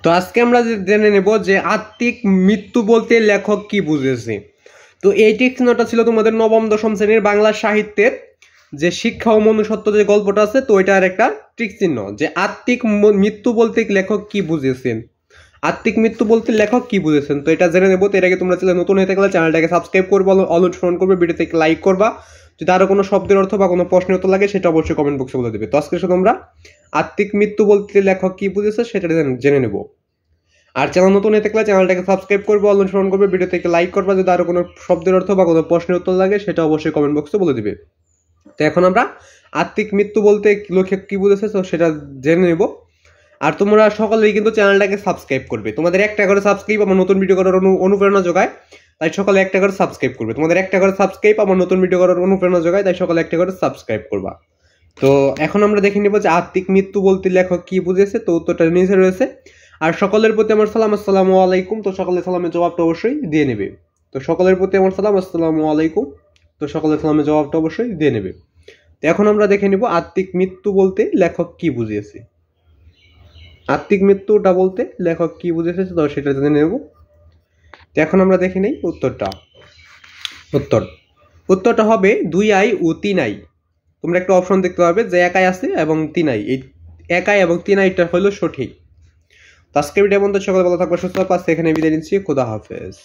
তো আজকে আমরা জেনে নেব যে আত্মিক মৃত্যু বলতে লেখক কি বুঝেছে। তো এই টিক্সনটা ছিল তোমাদের নবম দশম শ্রেণীর বাংলা সাহিত্যের যে শিক্ষা ও মনুষ্যত্ব যে গল্পটা আছে, তো এটার একটা ট্রিক চিহ্ন যে আত্মিক মৃত্যু বলতে লেখক কি বুঝেছেন। আত্মিক মৃত্যু বলতে লেখক কি বুঝেছেন, তো এটা জেনে নেবো। তো এর আগে তোমরা চ্যানেল নতুন হয়ে থাকলে চ্যানেলটাকে সাবস্ক্রাইব করবো, অনুসরণ করবে, ভিডিওতে লাইক করবা। যদি আরো কোনো শব্দের অর্থ বা কোনো প্রশ্নের উত্তর লাগে সেটা অবশ্যই কমেন্ট বক্সে বলে দেবে। তো আজকে শুধু আমরা আত্মিক মৃত্যু বলতে লেখক কি বুঝেছে সেটা জেনে নেব। আর চ্যানেল নতুন হয়ে থাকলে চ্যানেলটাকে সাবস্ক্রাইব করবে, অনুসরণ করবে, ভিডিওতে লাইক করবা। যদি আরো কোনো শব্দের অর্থ বা কোনো প্রশ্নের উত্তর লাগে সেটা অবশ্যই কমেন্ট বক্সে বলে দিবে। তো এখন আমরা আত্মিক মৃত্যু বলতে লেখক কি বুঝেছে তো সেটা জেনে নেব। আর তোমরা সকলেই কিন্তু চ্যানেলটাকে সাবস্ক্রাইব করবে। তোমাদের একটা করে সাবস্ক্রাইব আমার নতুন ভিডিও করার অনুপ্রেরণা যোগায়, তাই সকলে একটা করে সাবস্ক্রাইব করবে। তোমাদের একটা করে সাবস্ক্রাইব আমার নতুন ভিডিও করার অনুপ্রেরণা যোগায়, তাই সকলে একটা করে সাবস্ক্রাইব করবা। তো এখন আমরা দেখে নেব যে আত্মিক মৃত্যু বলতে লেখক কি বুঝেছে। তো উত্তরটা নিচে রয়েছে। আর সকলের প্রতি আমার সালাম, আসসালামু আলাইকুম। তো সকলের সালামের জবাবটা অবশ্যই দিয়ে নেবে। তো সকলের প্রতি আমার সালাম, আসসালামু আলাইকুম। তো সকলের সালামের জবাবটা অবশ্যই দিয়ে নেবে। তো এখন আমরা দেখে নেব আত্মিক মৃত্যু বলতে লেখক কি বুঝিয়েছে। আত্মিক মৃত্যুটা বলতে লেখক কি বুঝেছে তো সেটা জেনে নেব। তো এখন আমরা দেখে নেই উত্তরটা হবে 2 আই ও 3 আই। তোমরা একটা অপশন দেখতে পাবে যে 1 আই আছে এবং 3 আই, এই 1 আই এবং 3 আইটা হলো সঠিক। তো আজকে ভিডিও বন্ধু, সকলে ভালো থাকবে, সুস্থ থাকবে। এখানে বিদায় নিচ্ছি, খোদা হাফেজ।